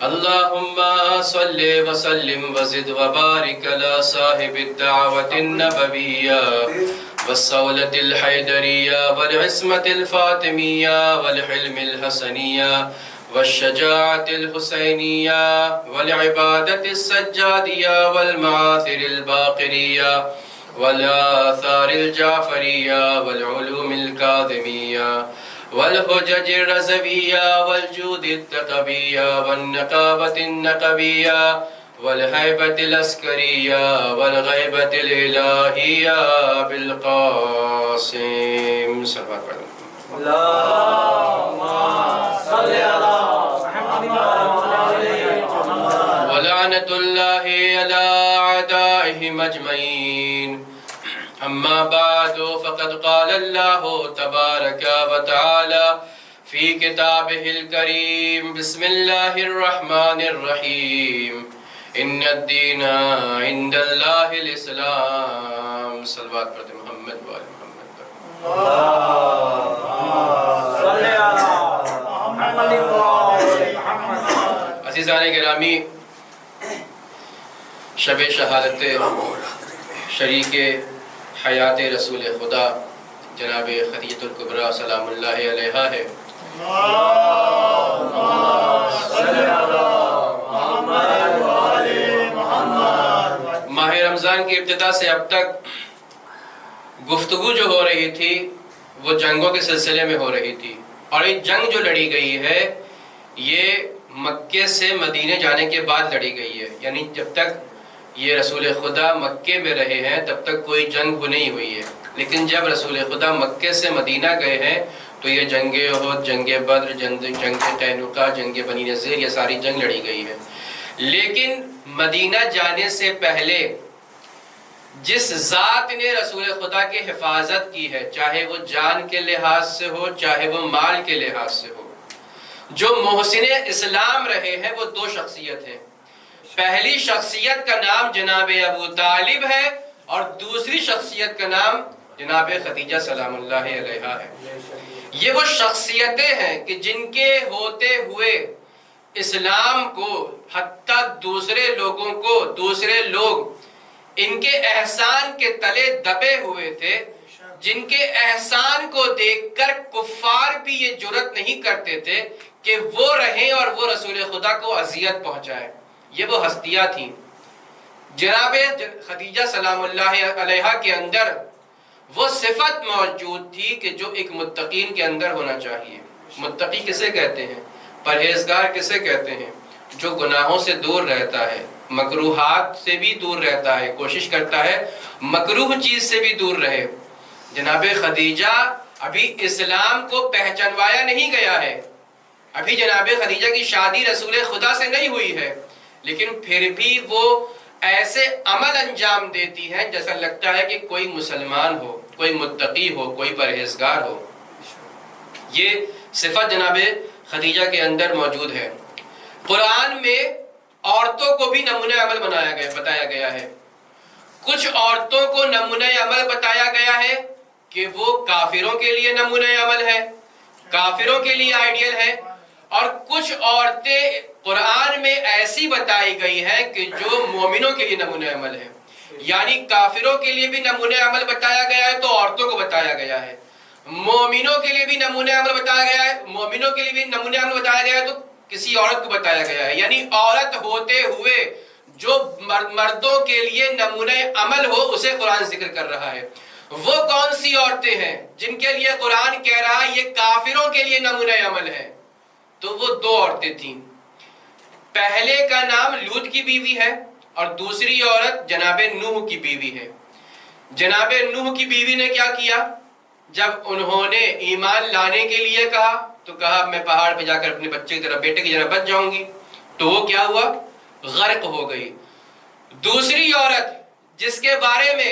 اللهم صل وسلم وزد وبارك على صاحب الدعوة النبوية والصولة الحيدرية والعصمة الفاطمية والحلم الحسنية والشجاعة الحسينية والعبادة السجادية والمعاثر الباقرية والآثار الجعفرية والعلوم الكاظمية والحجج الرزوية والجود التقوية والنقابة النقبية والهيبة العسكرية والغيبة الإلهية بالقاسم صلى الله عليه وسلم. اللهم صل على محمد ولعنة الله على أعدائهم أجمعين. أما بعد فقد قال الله تبارك وتعالى في كتابه الكريم بسم الله الرحمن الرحيم إن الدين عند الله الإسلام. صلوات پڑھتے محمد وآل محمد. صلی علی محمد وآل محمد. عزیزان گرامی، شب شہادت شریک حیات رسول خدا جناب خدیجۃ الکبریٰ سلام اللہ علیہا ہے. ماہ رمضان کی ابتدا سے اب تک گفتگو جو ہو رہی تھی وہ جنگوں کے سلسلے میں ہو رہی تھی، اور یہ جنگ جو لڑی گئی ہے یہ مکے سے مدینے جانے کے بعد لڑی گئی ہے. یعنی جب تک یہ رسول خدا مکے میں رہے ہیں تب تک کوئی جنگ نہیں ہوئی ہے، لیکن جب رسول خدا مکے سے مدینہ گئے ہیں تو یہ جنگ احد، جنگ بدر، جنگ قینقاع، جنگ بنی نذیر، یہ ساری جنگ لڑی گئی ہے. لیکن مدینہ جانے سے پہلے جس ذات نے رسول خدا کی حفاظت کی ہے، چاہے وہ جان کے لحاظ سے ہو چاہے وہ مال کے لحاظ سے ہو، جو محسن اسلام رہے ہیں، وہ دو شخصیت ہیں. پہلی شخصیت کا نام جناب ابو طالب ہے اور دوسری شخصیت کا نام جناب خدیجہ سلام اللہ علیہا ہے. یہ وہ شخصیتیں ہیں کہ جن کے ہوتے ہوئے اسلام کو حتیٰ دوسرے لوگ ان کے احسان کے تلے دبے ہوئے تھے، جن کے احسان کو دیکھ کر کفار بھی یہ جرأت نہیں کرتے تھے کہ وہ رہیں اور وہ رسول خدا کو اذیت پہنچائے. یہ وہ ہستیاں تھیں. جناب خدیجہ سلام اللہ علیہا کے اندر وہ صفت موجود تھی کہ جو ایک متقین کے اندر ہونا چاہیے. متقی کسے کہتے ہیں؟ پرہیزگار کسے کہتے ہیں؟ جو گناہوں سے دور رہتا ہے، مکروہات سے بھی دور رہتا ہے، کوشش کرتا ہے مکروہ چیز سے بھی دور رہے. جناب خدیجہ ابھی اسلام کو پہچانوایا نہیں گیا ہے، ابھی جناب خدیجہ کی شادی رسول خدا سے نہیں ہوئی ہے، لیکن پھر بھی وہ ایسے عمل انجام دیتی ہیں جیسا لگتا ہے کہ کوئی مسلمان ہو، کوئی متقی ہو، کوئی پرہیزگار ہو. یہ صفت جناب خدیجہ کے اندر موجود ہے. قرآن میں عورتوں کو بھی نمونہ عمل بتایا گیا ہے. کچھ عورتوں کو نمونہ عمل بتایا گیا ہے کہ وہ کافروں کے لیے نمونہ عمل ہے، کافروں کے لیے آئیڈیل ہے، اور کچھ عورتیں قرآن میں ایسی بتائی گئی ہیں کہ جو مومنوں کے لیے نمونہ عمل ہے. یعنی کافروں کے لیے بھی نمونہ عمل بتایا گیا ہے تو عورتوں کو بتایا گیا ہے، مومنوں کے لیے بھی نمونہ عمل بتایا گیا ہے، مومنوں کے لیے بھی نمونہ عمل بتایا گیا ہے تو کسی عورت کو بتایا گیا ہے. یعنی عورت ہوتے ہوئے جو مردوں کے لیے نمونہ عمل ہو اسے قرآن ذکر کر رہا ہے. وہ کون سی عورتیں ہیں جن کے لیے قرآن کہہ رہا ہے یہ کافروں کے لیے نمونہ عمل ہے؟ تو وہ دو عورتیں تھیں. پہلے کا نام لوط کی بیوی ہے اور دوسری عورت جناب نوح کی بیوی ہے. جناب نوح کی بیوی نے کیا کیا؟ جب انہوں نے ایمان لانے کے لیے کہا تو کہا میں پہاڑ پہ جا کر اپنے بچے کی طرح بیٹے کی طرح بچ جاؤں گی، تو وہ کیا ہوا؟ غرق ہو گئی. دوسری عورت جس کے بارے میں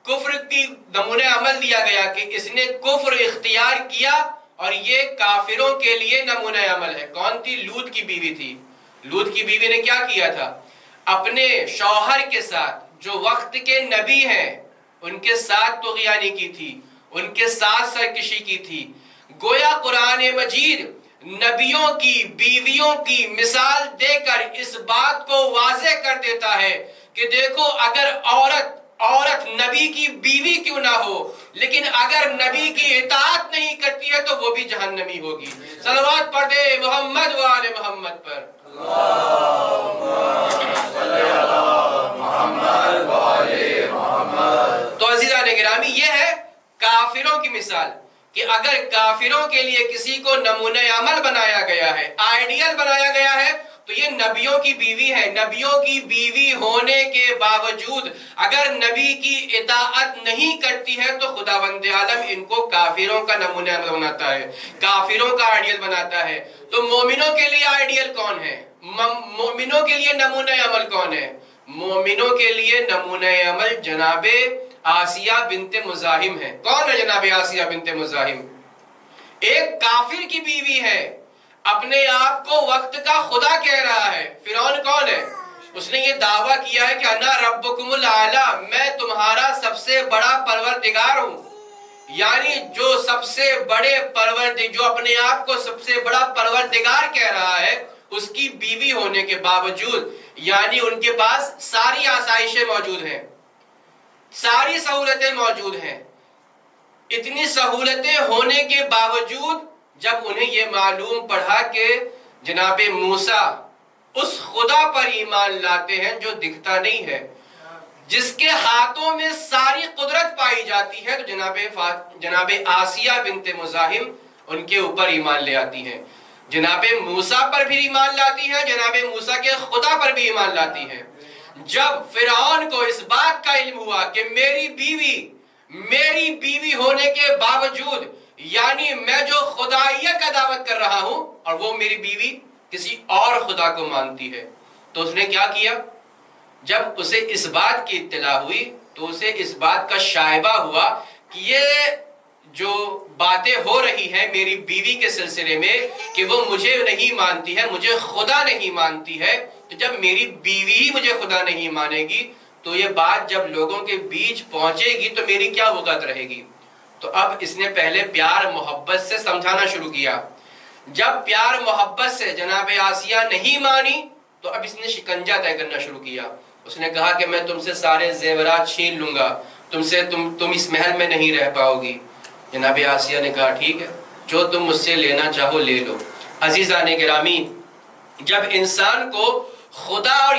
کفر کی نمونہ عمل دیا گیا کہ اس نے کفر اختیار کیا اور یہ کافروں کے لیے نمونہ عمل ہے، کون تھی؟ لوط کی بیوی تھی. لوط کی بیوی نے کیا کیا تھا؟ اپنے شوہر کے ساتھ جو وقت کے نبی ہیں ان کے ساتھ طغیانی کی تھی، ان کے ساتھ سرکشی کی تھی. گویا قرآن مجید نبیوں کی بیویوں کی مثال دے کر اس بات کو واضح کر دیتا ہے کہ دیکھو اگر عورت نبی کی بیوی کیوں نہ ہو لیکن اگر نبی کی اطاعت نہیں کرتی ہے تو وہ بھی جہنمی ہوگی. صلوات پڑھ دے محمد و آل محمد پر. تو عزیزان گرامی یہ ہے کافروں کی مثال کہ اگر کافروں کے لیے کسی کو نمونہ عمل بنایا گیا ہے، آئیڈیل بنایا گیا ہے تو یہ نبیوں کی بیوی ہے. نبیوں کی بیوی ہونے کے باوجود اگر نبی کی اطاعت نہیں کرتی ہے تو خداوند عالم ان کو کافروں کا نمونہ عمل بناتا ہے، کافروں کا آئیڈیل بناتا ہے. تو مومنوں کے لیے آئیڈیل کون ہے؟ مومنوں کے لیے نمونہ عمل کون ہے؟ مومنوں کے لیے نمونہ عمل جناب آسیہ بنت مزاحم ہے. کون ہے جناب آسیہ بنت مزاحم؟ ایک کافر کی بیوی ہے، اپنے آپ کو وقت کا خدا کہہ رہا ہے. فرعون کون ہے؟ اس نے یہ دعویٰ کیا ہے کہ انا ربکم الاعلی، میں تمہارا سب سے بڑا پروردگار ہوں. یعنی جو سب سے بڑے جو اپنے آپ کو سب سے بڑا پروردگار کہہ رہا ہے، اس کی بیوی ہونے کے باوجود یعنی ان کے پاس ساری آسائشیں موجود ہیں، ساری سہولتیں موجود ہیں. اتنی سہولتیں ہونے کے باوجود جب انہیں یہ معلوم پڑا کہ جناب موسیٰ اس خدا پر ایمان لاتے ہیں جو دکھتا نہیں ہے، جس کے ہاتھوں میں ساری قدرت پائی جاتی ہے، تو جناب آسیہ بنت مزاحم ان کے اوپر ایمان لے آتی ہیں. جناب موسیٰ پر بھی ایمان لاتی ہیں، جناب موسیٰ کے خدا پر بھی ایمان لاتی ہیں. جب فرعون کو اس بات کا علم ہوا کہ میری بیوی ہونے کے باوجود یعنی میں جو خدائیت کا دعوت کر رہا ہوں اور وہ میری بیوی کسی اور خدا کو مانتی ہے، تو اس نے کیا کیا؟ جب اسے اس بات کی اطلاع ہوئی تو اسے اس بات کا شائبہ ہوا کہ یہ جو باتیں ہو رہی ہیں میری بیوی کے سلسلے میں کہ وہ مجھے نہیں مانتی ہے، مجھے خدا نہیں مانتی ہے، تو جب میری بیوی ہی مجھے خدا نہیں مانے گی تو یہ بات جب لوگوں کے بیچ پہنچے گی تو میری کیا وقت رہے گی. تو اب اس نے پہلے پیار محبت سے سمجھانا شروع کیا. جب پیار محبت سے جناب آسیہ نہیں مانی تو اب اس نے شکنجہ طے کرنا شروع کیا. اس نے کہا کہ میں تم سے سارے زیورات چھین لوں گا، تم اس محل میں نہیں رہ پاؤ گی. جناب آسیہ نے کہا ٹھیک ہے، جو تم مجھ سے لینا چاہو لے لو. عزیزان گرامی، جب انسان کو خدا اور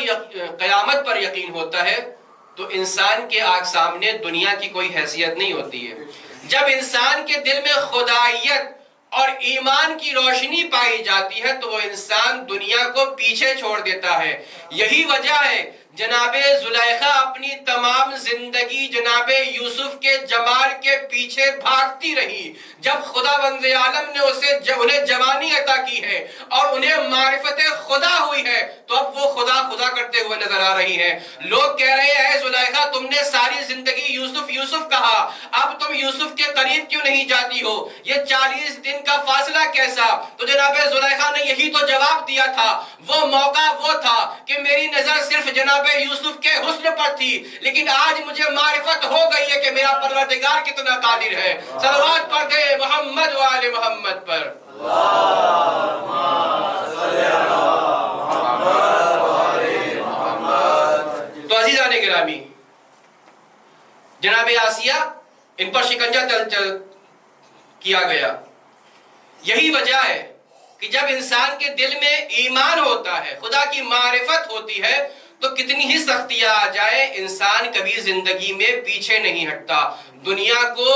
قیامت پر یقین ہوتا ہے تو انسان کے سامنے دنیا کی کوئی حیثیت نہیں ہوتی ہے. جب انسان کے دل میں خدائیت اور ایمان کی روشنی پائی جاتی ہے تو وہ انسان دنیا کو پیچھے چھوڑ دیتا ہے. یہی وجہ ہے جناب زلیخا اپنی تمام زندگی جناب یوسف کے جمال کے پیچھے بھاگتی رہی. جب خداوند عالم نے انہیں جوانی عطا کی ہے اور انہیں معرفت خدا ہوئی ہے تو اب وہ خدا کرتے ہوئے نظر آ رہی ہیں. لوگ کہہ رہے ہیں زلیخا تم نے ساری زندگی یوسف کہا، اب تم یوسف کے قریب کیوں نہیں جاتی ہو؟ یہ 40 دن کا فاصلہ کیسا؟ تو جناب زلیخا نے یہی تو جواب دیا تھا، وہ موقع وہ تھا کہ میری نظر صرف جناب یوسف کے حسن پر تھی، لیکن آج مجھے معرفت ہو گئی ہے کہ میرا پروردگار کتنا قادر ہے. صلوات پڑھ دے محمد و آل محمد پر. تو عزیزان گرامی، جناب آسیہ ان پر شکنجہ کیا گیا. یہی وجہ ہے کہ جب انسان کے دل میں ایمان ہوتا ہے، خدا کی معرفت ہوتی ہے تو کتنی ہی سختیاں آ جائے انسان کبھی زندگی میں پیچھے نہیں ہٹتا، دنیا کو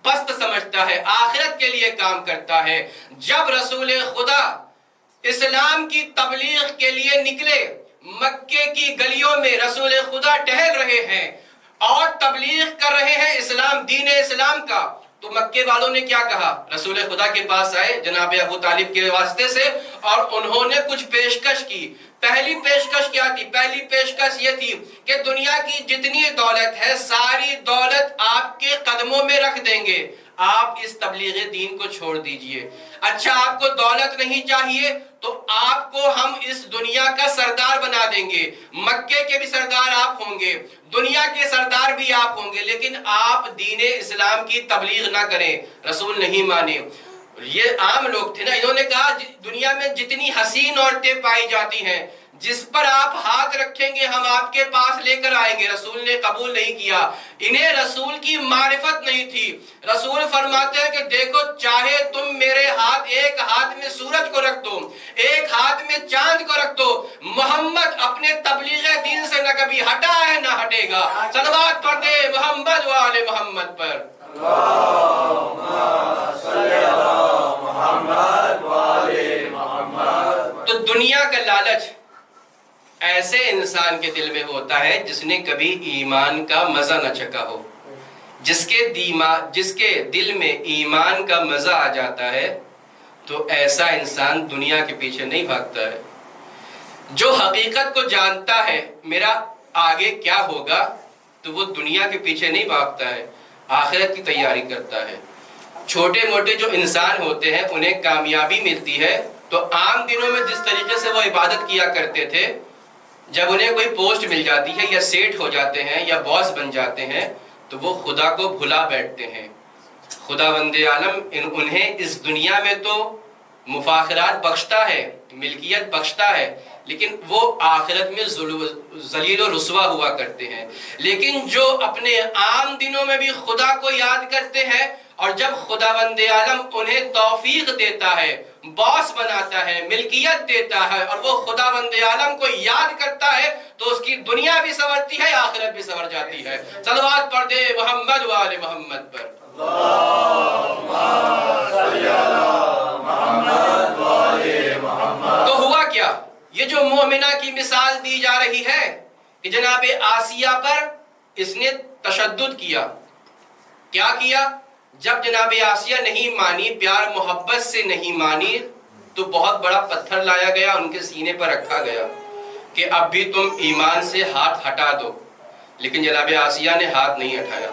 پست سمجھتا ہے، آخرت کے لیے کام کرتا ہے. جب رسول خدا اسلام کی تبلیغ کے لیے نکلے، مکے کی گلیوں میں رسول خدا ٹہل رہے ہیں اور تبلیغ کر رہے ہیں دین اسلام کا، تو مکے والوں نے کیا کہا؟ رسول خدا کے پاس آئے جناب ابو طالب کے واسطے سے اور انہوں نے کچھ پیشکش کی. پہلی پیشکش کیا تھی؟ پہلی پیشکش یہ تھی کہ دنیا کی جتنی دولت ہے ساری دولت آپ کے قدموں میں رکھ دیں گے، آپ اس تبلیغ دین کو چھوڑ دیجئے. اچھا آپ کو دولت نہیں چاہیے تو آپ کو ہم اس دنیا کا سردار بنا دیں گے، مکے کے بھی سردار آپ ہوں گے، دنیا کے سردار بھی آپ ہوں گے، لیکن آپ دین اسلام کی تبلیغ نہ کریں. رسول نہیں مانے. یہ عام لوگ تھے نا، انہوں نے کہا دنیا میں جتنی حسین عورتیں پائی جاتی ہیں جس پر آپ ہاتھ رکھیں گے ہم آپ کے پاس لے کر آئیں گے. رسول نے قبول نہیں کیا. انہیں رسول کی معرفت نہیں تھی. رسول فرماتے ہیں کہ دیکھو چاہے تم میرے ہاتھ، ایک ہاتھ میں سورج کو رکھ دو، ایک ہاتھ میں چاند کو رکھ دو، محمد اپنے تبلیغ دین سے نہ کبھی ہٹا ہے نہ ہٹے گا. صلوات پڑھ دے محمد و آل محمد پر. تو دنیا کا لالچ ایسے انسان کے دل میں ہوتا ہے جس نے کبھی ایمان کا مزہ نہ چکھا ہو. جس کے دل میں ایمان کا مزہ آ جاتا ہے تو ایسا انسان دنیا کے پیچھے نہیں بھاگتا ہے. جو حقیقت کو جانتا ہے میرا آگے کیا ہوگا تو وہ دنیا کے پیچھے نہیں بھاگتا ہے، آخرت کی تیاری کرتا ہے. چھوٹے موٹے جو انسان ہوتے ہیں انہیں کامیابی ملتی ہے تو عام دنوں میں جس طریقے سے وہ عبادت کیا کرتے تھے، جب انہیں کوئی پوسٹ مل جاتی ہے یا سیٹ ہو جاتے ہیں یا باس بن جاتے ہیں تو وہ خدا کو بھلا بیٹھتے ہیں. خداوند عالم انہیں اس دنیا میں تو مفاخرات بخشتا ہے، ملکیت بخشتا ہے، لیکن وہ آخرت میں ذلیل و رسوا ہوا کرتے ہیں. لیکن جو اپنے عام دنوں میں بھی خدا کو یاد کرتے ہیں اور جب خداوند عالم انہیں توفیق دیتا ہے، باس بناتا ہے، ملکیت دیتا ہے اور وہ خداوند عالم کو یاد کرتا ہے تو اس کی دنیا بھی سنورتی ہے، آخرت بھی سنور جاتی ہے. صلوات پڑھ دے محمد و آل محمد پر. تو ہوا کیا؟ یہ جو مومنہ کی مثال دی جا رہی ہے کہ جناب آسیہ پر اس نے تشدد کیا. کیا کیا؟ جب جناب آسیہ نہیں مانی، پیار محبت سے نہیں مانی، تو بہت بڑا پتھر لایا گیا، ان کے سینے پر رکھا گیا کہ اب بھی تم ایمان سے ہاتھ ہٹا دو. لیکن جناب آسیہ نے ہاتھ نہیں ہٹایا،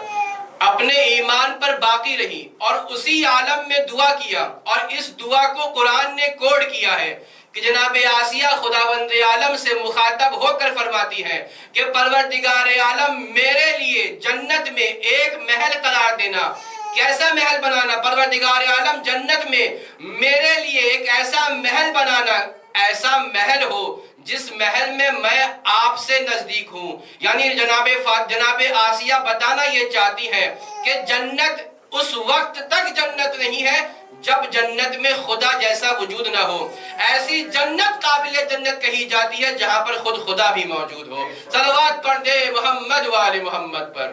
اپنے ایمان پر باقی رہی اور اسی عالم میں دعا کیا. اور اس دعا کو قرآن نے کوڈ کیا ہے کہ جناب آسیہ خداوند عالم سے مخاطب ہو کر فرماتی ہیں کہ پروردگار عالم میرے لیے جنت میں ایک محل قرار دینا. کیسا محل بنانا؟ پروردگار عالم جنت میں میرے لیے ایک ایسا محل بنانا، ایسا محل ہو جس محل میں میں آپ سے نزدیک ہوں. یعنی جناب آسیہ بتانا یہ چاہتی ہے کہ جنت اس وقت تک جنت نہیں ہے جب جنت میں خدا جیسا وجود نہ ہو. ایسی جنت قابل جنت کہی جاتی ہے جہاں پر خود خدا بھی موجود ہو. صلوات پڑھ دے محمد و آل محمد پر.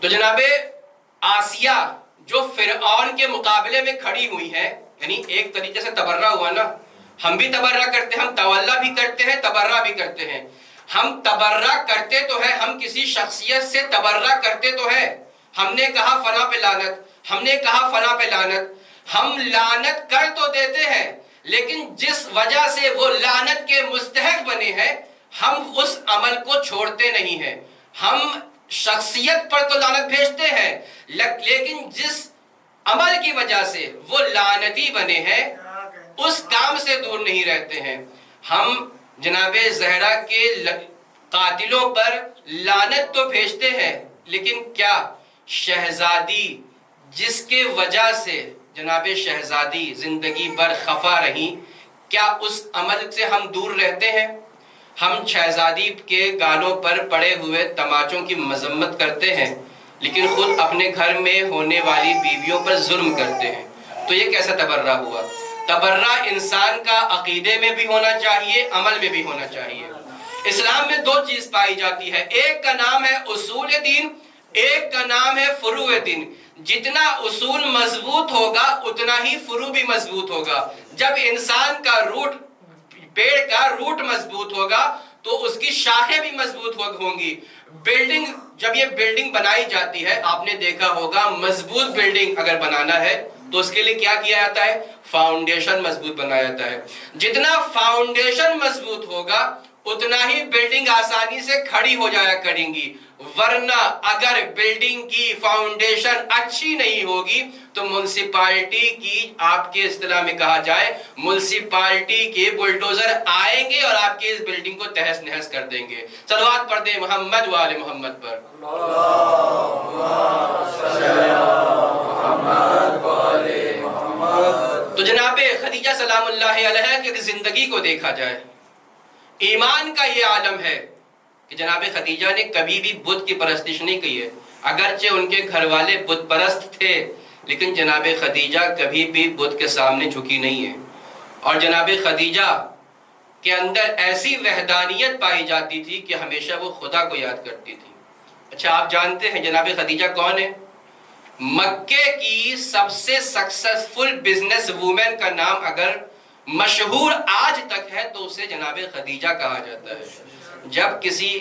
تو جناب آسیہ جو فرعون کے مقابلے میں کھڑی ہوئی ہے، یعنی ایک طریقے سے تبرہ ہوا نا. ہم بھی تبرہ کرتے ہیں، ہم تولا بھی کرتے ہیں، تبرہ بھی کرتے ہیں. ہم تبرہ کرتے تو ہے، ہم کسی شخصیت سے تبرہ کرتے تو ہے. ہم نے کہا فلاں پہ لعنت، ہم نے کہا فلاں پہ لعنت. ہم لعنت کر تو دیتے ہیں لیکن جس وجہ سے وہ لعنت کے مستحق بنے ہیں ہم اس عمل کو چھوڑتے نہیں ہیں. ہم شخصیت پر تو لعنت بھیجتے ہیں لیکن جس عمل کی وجہ سے وہ لعنتی بنے ہیں اس کام سے دور نہیں رہتے ہیں. ہم جناب زہرا کے قاتلوں پر لعنت تو بھیجتے ہیں لیکن کیا شہزادی جس کے وجہ سے جناب شہزادی زندگی بھر خفا رہی، کیا اس عمل سے ہم دور رہتے ہیں؟ ہم شہزادی کے گالوں پر پڑے ہوئے تماچوں کی مذمت کرتے ہیں لیکن خود اپنے گھر میں ہونے والی بیویوں پر ظلم کرتے ہیں. تو یہ کیسا تبرہ ہوا؟ تبرہ انسان کا عقیدے میں بھی ہونا چاہیے، عمل میں بھی ہونا چاہیے. اسلام میں دو چیز پائی جاتی ہے، ایک کا نام ہے اصول دین، ایک کا نام ہے فروع دین. جتنا اصول مضبوط ہوگا اتنا ہی فروع بھی مضبوط ہوگا. جب انسان کا روٹ، پیڑ کا روٹ مضبوط ہوگا تو اس کی شاخیں بھی مضبوط ہوں گی. بلڈنگ، جب یہ بلڈنگ بنائی جاتی ہے آپ نے دیکھا ہوگا، مضبوط بلڈنگ اگر بنانا ہے تو اس کے لیے کیا کیا جاتا ہے؟ فاؤنڈیشن مضبوط بنایا جاتا ہے. جتنا فاؤنڈیشن مضبوط ہوگا اتنا ہی بلڈنگ آسانی سے کھڑی ہو جایا کریں گی. ورنہ اگر بلڈنگ کی فاؤنڈیشن اچھی نہیں ہوگی تو میونسپالٹی کی، آپ کے اصطلاح میں کہا جائے، میونسپالٹی کے بلڈوزر آئیں گے اور آپ کی اس بلڈنگ کو تہس نہس کر دیں گے۔ صلوات پڑھ دیں محمد و آل محمد پر۔ تو جناب خدیجہ سلام اللہ علیہ کی زندگی کو دیکھا جائے، ایمان کا یہ عالم ہے کہ جناب خدیجہ نے کبھی بھی بت کی پرستش نہیں کی ہے، اگرچہ ان کے گھر والے بت پرست تھے، لیکن جناب خدیجہ کبھی بھی بت کے سامنے جھکی نہیں ہے، اور جناب خدیجہ کے اندر ایسی وحدانیت پائی جاتی تھی کہ ہمیشہ وہ خدا کو یاد کرتی تھی۔ اچھا، آپ جانتے ہیں جناب خدیجہ کون ہے؟ مکے کی سب سے سکسسفل بزنس وومن کا نام اگر مشہور آج تک ہے تو اسے جناب خدیجہ کہا جاتا ہے۔ جب کسی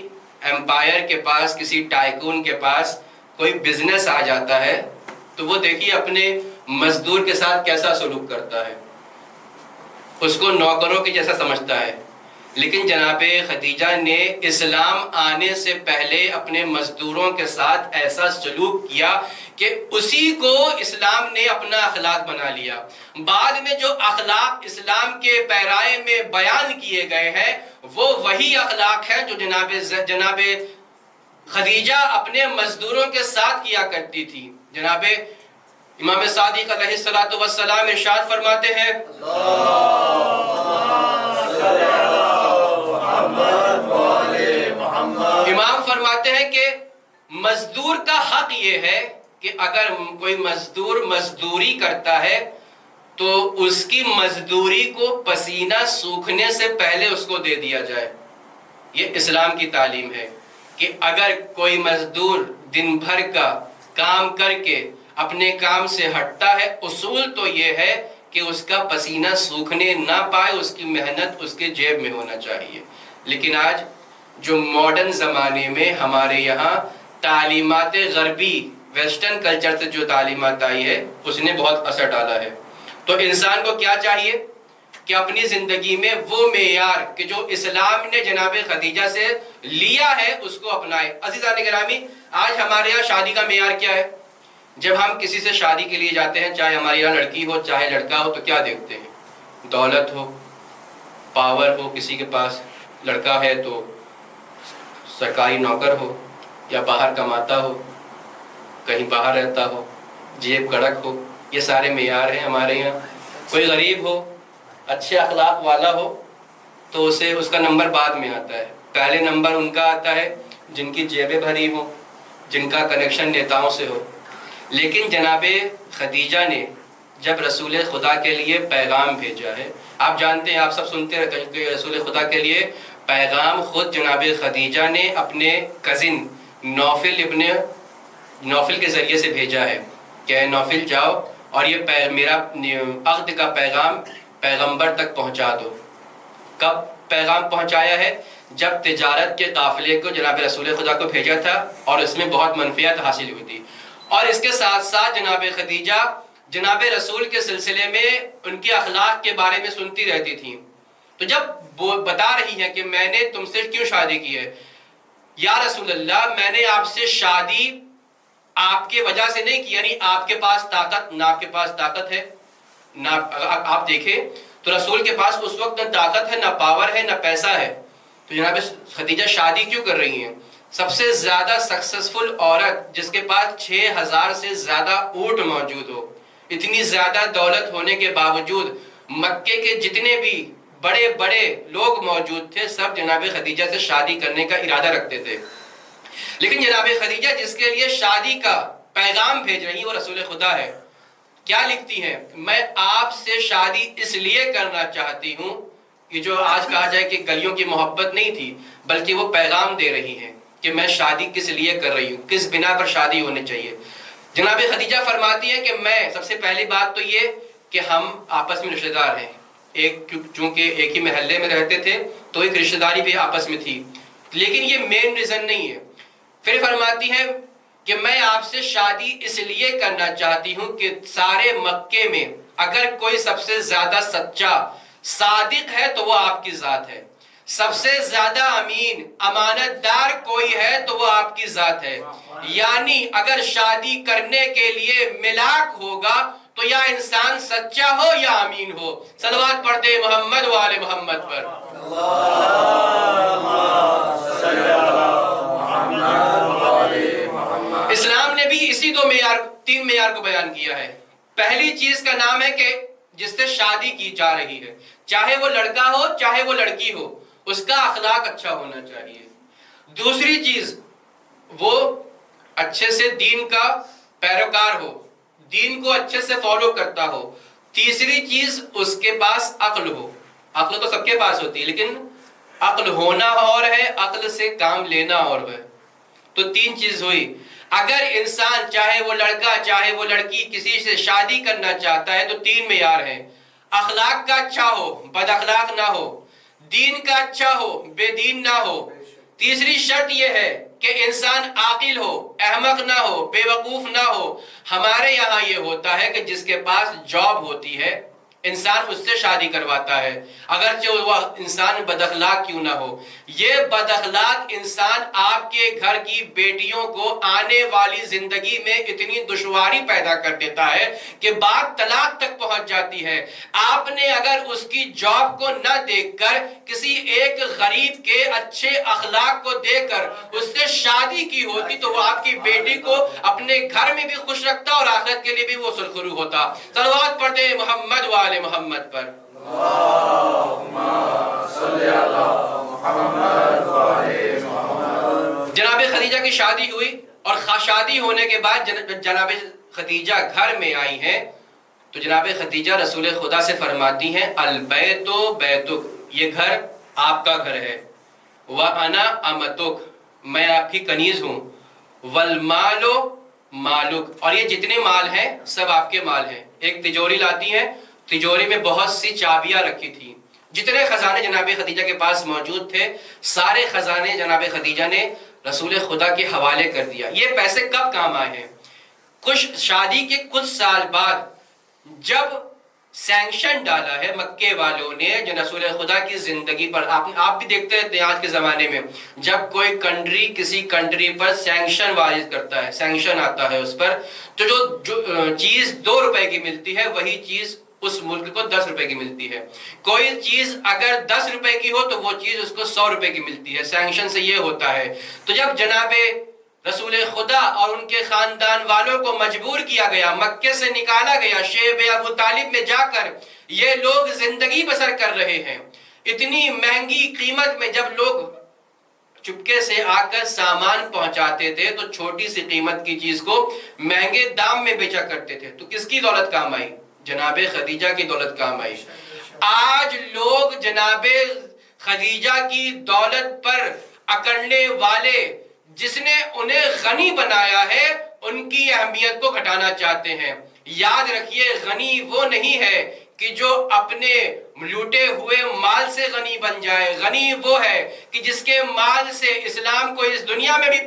امپائر کے پاس، کسی ٹائکون کے پاس کوئی بزنس آ جاتا ہے تو وہ دیکھیے اپنے مزدور کے ساتھ کیسا سلوک کرتا ہے، اس کو نوکروں کی جیسا سمجھتا ہے، لیکن جناب خدیجہ نے اسلام آنے سے پہلے اپنے مزدوروں کے ساتھ ایسا سلوک کیا کہ اسی کو اسلام نے اپنا اخلاق بنا لیا۔ بعد میں جو اخلاق اسلام کے پیرائے میں بیان کیے گئے ہیں وہ وہی اخلاق ہیں جو جناب خدیجہ اپنے مزدوروں کے ساتھ کیا کرتی تھی۔ جناب امام صادق علیہ السلام ارشاد فرماتے ہیں، امام فرماتے ہیں کہ مزدور کا حق یہ ہے کہ اگر کوئی مزدور مزدوری کرتا ہے تو اس کی مزدوری کو پسینہ سوکھنے سے پہلے اس کو دے دیا جائے۔ یہ اسلام کی تعلیم ہے کہ اگر کوئی مزدور دن بھر کا کام کر کے اپنے کام سے ہٹتا ہے، اصول تو یہ ہے کہ اس کا پسینہ سوکھنے نہ پائے، اس کی محنت اس کے جیب میں ہونا چاہیے۔ لیکن آج جو ماڈرن زمانے میں ہمارے یہاں تعلیمات غربی ویسٹرن کلچر سے جو تعلیمات آئی ہے اس نے بہت اثر ڈالا ہے، تو انسان کو کیا چاہیے کہ اپنی زندگی میں وہ معیار کہ جو اسلام نے جناب خدیجہ سے لیا ہے اس کو اپنائے۔ عزیزان گرامی، آج ہمارے یہاں شادی کا معیار کیا ہے؟ جب ہم کسی سے شادی کے لیے جاتے ہیں، چاہے ہمارے یہاں لڑکی ہو چاہے لڑکا ہو، تو کیا دیکھتے ہیں؟ دولت ہو، پاور ہو، کسی کے پاس لڑکا ہے تو سرکاری نوکر ہو یا باہر کماتا ہو، کہیں باہر رہتا ہو، جیب کڑک ہو، یہ سارے معیار ہیں ہمارے یہاں۔ کوئی غریب ہو، اچھے اخلاق والا ہو تو اسے اس کا نمبر بعد میں آتا ہے، پہلے نمبر ان کا آتا ہے جن کی جیبیں بھری ہوں، جن کا کنیکشن نیتاؤں سے ہو۔ لیکن جناب خدیجہ نے جب رسول خدا کے لیے پیغام بھیجا ہے، آپ جانتے ہیں، آپ سب سنتے رہتے ہیں کہ رسول خدا کے لیے پیغام خود جناب خدیجہ نے اپنے کزن نوفل کے ذریعے سے بھیجا ہے کہ نوفل جاؤ اور یہ میرا عہد کا پیغام پیغمبر تک پہنچا دو۔ کب پیغام پہنچایا ہے؟ جب تجارت کے قافلے کو جناب رسول خدا کو بھیجا تھا اور اس میں بہت منفعت حاصل ہوئی تھی، اور اس کے ساتھ ساتھ جناب خدیجہ جناب رسول کے سلسلے میں ان کے اخلاق کے بارے میں سنتی رہتی تھیں، تو جب وہ بتا رہی ہیں کہ میں نے تم سے کیوں شادی کی ہے، یا رسول اللہ میں نے آپ سے شادی آپ کے وجہ سے نہیں کی، یعنی آپ کے پاس طاقت نہ، آپ کے پاس طاقت ہے نہ، آپ دیکھیں تو رسول کے پاس اس وقت نہ طاقت ہے، نہ پاور ہے، نہ پیسہ ہے، تو جناب خدیجہ شادی کیوں کر رہی ہیں؟ سب سے زیادہ سکسسفل عورت جس کے پاس 6000 سے زیادہ اونٹ موجود ہو، اتنی زیادہ دولت ہونے کے باوجود مکے کے جتنے بھی بڑے بڑے لوگ موجود تھے سب جناب خدیجہ سے شادی کرنے کا ارادہ رکھتے تھے، لیکن جناب خدیجہ جس کے لیے شادی کا پیغام بھیج رہی وہ رسول خدا ہے، کیا لکھتی ہیں؟ میں آپ سے شادی اس لیے کرنا چاہتی ہوں، کہ جو آج کہا جائے کہ گلیوں کی محبت نہیں تھی، بلکہ وہ پیغام دے رہی ہیں کہ میں شادی کس لیے کر رہی ہوں، کس بنا پر شادی ہونی چاہیے۔ جناب خدیجہ فرماتی ہے کہ میں، سب سے پہلی بات تو یہ کہ ہم آپس میں رشتہ دار ہیں، چونکہ ایک ہی محلے میں رہتے تھے تو ایک رشتہ داری بھی آپس میں تھی، لیکن یہ مین ریزن نہیں ہے۔ پھر فرماتی ہے کہ میں آپ سے شادی اس لیے کرنا چاہتی ہوں کہ سارے مکے میں اگر کوئی سب سے زیادہ سچا صادق ہے تو وہ آپ کی ذات ہے، سب سے زیادہ امین امانت دار کوئی ہے تو وہ آپ کی ذات ہے. یعنی اگر شادی کرنے کے لیے ملاک ہوگا تو یا انسان سچا ہو یا امین ہو. صلوات پڑھتے محمد و آل محمد پر. اسلام نے بھی اسی تین معیار کو بیان کیا ہے. پہلی چیز کا نام ہے کہ جس سے شادی کی جا رہی ہے، چاہے وہ لڑکا ہو چاہے وہ لڑکی ہو، اس کا اخلاق اچھا ہونا چاہیے. دوسری چیز، وہ اچھے سے دین کا پیروکار ہو، دین کو اچھے سے فالو کرتا ہو. تیسری چیز، اس کے پاس عقل ہو. عقل تو سب کے پاس ہوتی ہے، لیکن عقل ہونا اور ہے، عقل سے کام لینا اور ہے. تو تین چیز ہوئی. اگر انسان چاہے وہ لڑکا چاہے وہ لڑکی کسی سے شادی کرنا چاہتا ہے تو تین معیار ہیں. اخلاق کا اچھا ہو، بد اخلاق نہ ہو. دین کا اچھا ہو، بے دین نہ ہو. تیسری شرط یہ ہے کہ انسان عاقل ہو، احمق نہ ہو، بے وقوف نہ ہو. ہمارے یہاں یہ ہوتا ہے کہ جس کے پاس جاب ہوتی ہے انسان اس سے شادی کرواتا ہے، اگرچہ وہ انسان بد اخلاق کیوں نہ ہو. یہ بد اخلاق انسان آپ کے گھر کی بیٹیوں کو آنے والی زندگی میں اتنی دشواری پیدا کر دیتا ہے کہ بات طلاق تک پہنچ جاتی ہے. آپ نے اگر اس کی جاب کو نہ دیکھ کر کسی ایک غریب کے اچھے اخلاق کو دیکھ کر اس سے شادی کی ہوتی تو وہ آپ کی بیٹی کو اپنے گھر میں بھی خوش رکھتا اور آخرت کے لیے بھی وہ سرخرو ہوتا. صلوات پڑھتے محمد و آل محمد پر. جناب خدیجہ کی شادی ہوئی اور شادی ہونے کے بعد جناب خدیجہ گھر میں آئی ہیں تو جناب خدیجہ رسول خدا سے فرماتی ہیں البیت بیتک، یہ گھر آپ کا گھر ہے. وَأَنَا أَمَتُكَ، میں آپ کی کنیز ہوں. وَالْمَالُ مَالُكَ، اور یہ جتنے مال ہیں سب آپ کے مال ہیں. ایک تجوری لاتی ہیں، تجوری میں بہت سی چابیاں رکھی تھی. جتنے خزانے جناب خدیجہ کے پاس موجود تھے سارے خزانے جناب خدیجہ نے رسول خدا کے حوالے کر دیا. یہ پیسے کب کام آئے ہیں؟ شادی کے کچھ سال بعد جب سینکشن ڈالا ہے مکے والوں نے جو رسول خدا کی زندگی پر، آپ بھی دیکھتے رہتے ہیں آج کے زمانے میں جب کوئی کنٹری کسی کنٹری پر سینکشن وارد کرتا ہے، سینکشن آتا ہے اس پر، تو جو چیز 2 روپے کی ملتی ہے وہی چیز اس ملک کو 10 روپے کی ملتی ہے. کوئی چیز اگر 10 روپے کی ہو تو وہ چیز اس کو 100 روپے کی ملتی ہے. سینکشن سے یہ ہوتا ہے. تو جب جناب رسول خدا اور ان کے خاندان والوں کو مجبور کیا گیا، مکے سے نکالا گیا، شیب ابو طالب میں جا کر یہ لوگ زندگی بسر کر رہے ہیں. اتنی مہنگی قیمت میں جب لوگ چپکے سے آ کر سامان پہنچاتے تھے تو چھوٹی سی قیمت کی چیز کو مہنگے دام میں بیچا کرتے تھے. تو کس کی دولت کام آئی؟ جناب خدیجہ کی دولت کام آئی. آج لوگ جناب خدیجہ کی دولت پر اکڑنے والے جس نے انہیں غنی بنایا ہے ان کی اہمیت کو گھٹانا چاہتے ہیں. یاد رکھیے غنی وہ نہیں ہے کہ جو اپنے لوٹے ہوئے مال سے غنی بن جائے. غنی وہ ہے کہ جس کے مال سے اسلام کو اس دنیا میں بھی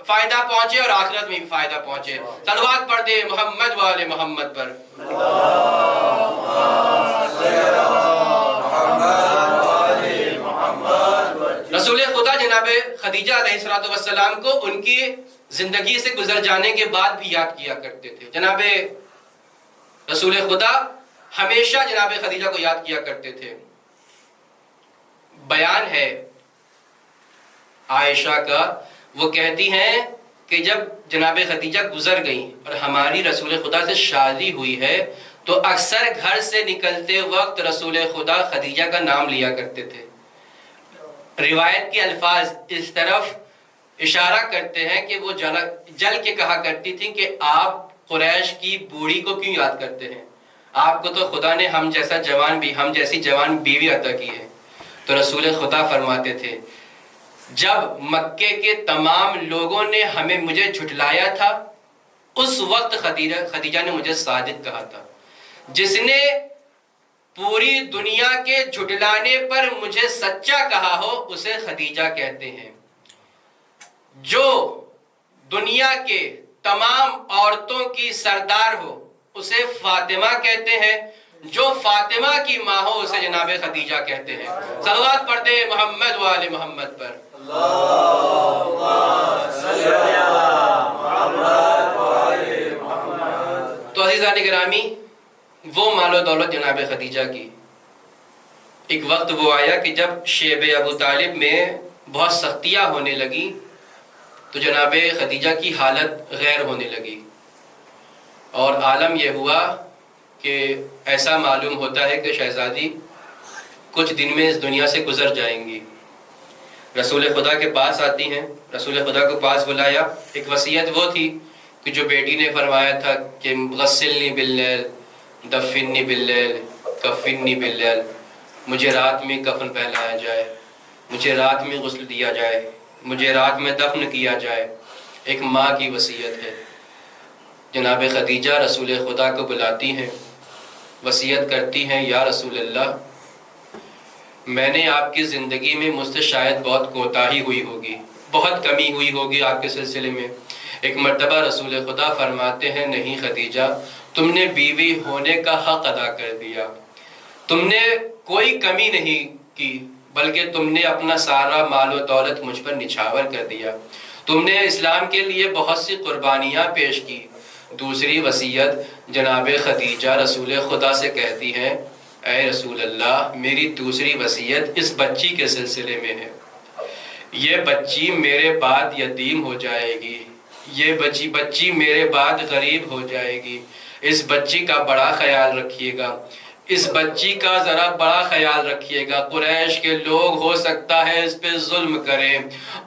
فائدہ پہنچے اور آخرت میں بھی فائدہ پہنچے. صلوات پڑھ دے محمد و آل محمد پر. رسول خدا جناب خدیجہ علیہ السلام کو ان کی زندگی سے گزر جانے کے بعد بھی یاد کیا کرتے تھے. جناب رسول خدا ہمیشہ جناب خدیجہ کو یاد کیا کرتے تھے. بیان ہے عائشہ کا، وہ کہتی ہیں کہ جب جناب خدیجہ گزر گئیں اور ہماری رسول خدا سے شادی ہوئی ہے تو اکثر گھر سے نکلتے وقت رسول خدا خدیجہ کا نام لیا کرتے تھے. روایت کے الفاظ اس طرف اشارہ کرتے ہیں کہ وہ جل کے کہا کرتی تھی کہ آپ قریش کی بوڑھی کو کیوں یاد کرتے ہیں؟ آپ کو تو خدا نے ہم جیسی جوان بیوی عطا کی ہے. تو رسول خدا فرماتے تھے جب مکے کے تمام لوگوں نے مجھے جھٹلایا تھا اس وقت خدیجہ نے مجھے صادق کہا تھا. جس نے پوری دنیا کے جھٹلانے پر مجھے سچا کہا ہو اسے خدیجہ کہتے ہیں. جو دنیا کے تمام عورتوں کی سردار ہو اسے فاطمہ کہتے ہیں. جو فاطمہ کی ماں ہو اسے جناب خدیجہ کہتے ہیں۔ صلوات پڑھ دیں محمد و آل محمد پر۔ تو عزیزان گرامی، وہ مال و دولت جناب خدیجہ کی، ایک وقت وہ آیا کہ جب شیب ابو طالب میں بہت سختیاں ہونے لگی تو جناب خدیجہ کی حالت غیر ہونے لگی، اور عالم یہ ہوا کہ ایسا معلوم ہوتا ہے کہ شہزادی کچھ دن میں اس دنیا سے گزر جائیں گی۔ رسول خدا کے پاس آتی ہیں، رسول خدا کو پاس بلایا، ایک وصیت وہ تھی کہ جو بیٹی نے فرمایا تھا کہ غسلنی باللیل دفننی باللیل کفننی باللیل، مجھے رات میں کفن پہنایا جائے، مجھے رات میں غسل دیا جائے، مجھے رات میں دفن کیا جائے، ایک ماں کی وصیت ہے۔ جناب خدیجہ رسول خدا کو بلاتی ہیں، وصیت کرتی ہیں، یا رسول اللہ میں نے آپ کی زندگی میں مجھ سے شاید بہت کوتاہی ہوئی ہوگی، بہت کمی ہوئی ہوگی آپ کے سلسلے میں۔ ایک مرتبہ رسول خدا فرماتے ہیں، نہیں خدیجہ، تم نے بیوی ہونے کا حق ادا کر دیا، تم نے کوئی کمی نہیں کی، بلکہ تم نے اپنا سارا مال و دولت مجھ پر نچھاور کر دیا، تم نے اسلام کے لیے بہت سی قربانیاں پیش کی۔ دوسری وصیت جناب خدیجہ رسول خدا سے کہتی ہیں، اے رسول اللہ میری دوسری وصیت اس بچی کے سلسلے میں ہے، یہ بچی میرے بعد یتیم ہو جائے گی، یہ بچی میرے بعد غریب ہو جائے گی، اس بچی کا بڑا خیال رکھیے گا، اس بچی کا ذرا بڑا خیال رکھیے گا، قریش کے لوگ ہو سکتا ہے اس پہ ظلم کریں،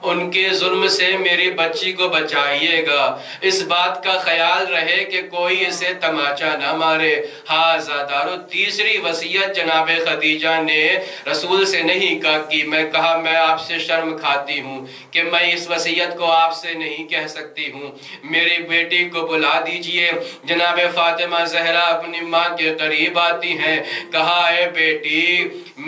ان کے ظلم سے میری بچی کو بچائیے گا، اس بات کا خیال رہے کہ کوئی اسے تماچا نہ مارے۔ ہاں زادارو، تیسری وصیت جناب خدیجہ نے رسول سے نہیں کہا میں آپ سے شرم کھاتی ہوں کہ میں اس وصیت کو آپ سے نہیں کہہ سکتی ہوں، میری بیٹی کو بلا دیجئے۔ جناب فاطمہ زہرا اپنی ماں کے قریب آتی ہیں، کہا اے بیٹی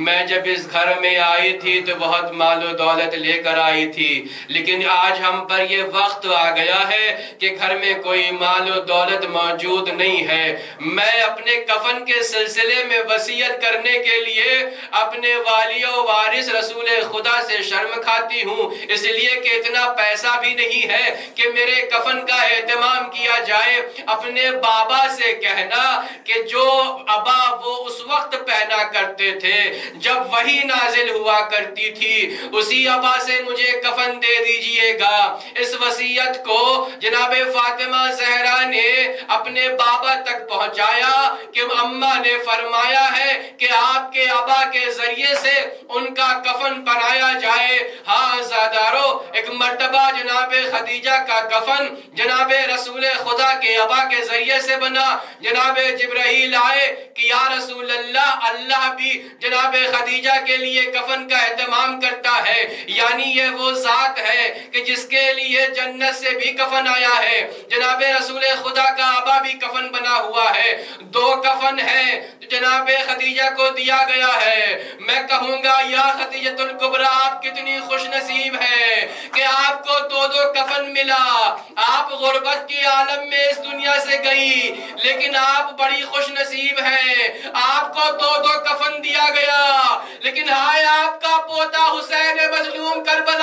میں جب اس گھر میں آئی تھی تو بہت مال و دولت لے کر آئی تھی، لیکن آج ہم پر یہ وقت آ گیا ہے کہ گھر میں کوئی مال و دولت موجود نہیں ہے، میں اپنے کفن کے سلسلے میں وصیت کرنے کے لیے اپنے والی و وارث رسول خدا سے شرم کھاتی ہوں، اس لیے کہ اتنا پیسہ بھی نہیں ہے کہ میرے کفن کا اہتمام کیا جائے۔ اپنے بابا سے کہنا کہ جو ابا وہ اس وقت پہنا کرتے تھے جب وحی نازل ہوا کرتی تھی، اسی ابا سے مجھے کفن دے دیجئے گا۔ اس وصیت کو جناب فاطمہ زہرا نے اپنے بابا تک پہنچایا کہ اماں نے فرمایا ہے کہ آپ کے ابا کے ذریعے سے ان کا کفن بنایا جائے۔ ہاں زادارو، ایک مرتبہ جناب خدیجہ کا کفن جناب رسول خدا کے ابا کے ذریعے سے بنا، جناب جبرائیل آئے کہ یا رسول اللہ، اللہ بھی جناب خدیجہ کے لیے کفن کا اہتمام کرتا ہے، یعنی یہ وہ ذات ہے کہ جس کے لیے جنت سے بھی کفن آیا ہے، جناب رسول خدا کا ابا بھی کفن بنا ہوا ہے، دو کفن ہیں جناب خدیجہ کو دیا گیا ہے۔ میں کہوں گا یا خدیجۃ الکبریٰ، آپ کتنی خوش نصیب ہیں کہ آپ کو دو دو کفن ملا۔ آپ غربت کے عالم میں اس دنیا سے گئی، لیکن آپ بڑی خوش نصیب ہیں، آپ کو دو دو کفن دیا گیا، لیکن ہائے آپ کا پوتا حسین مظلوم کربلا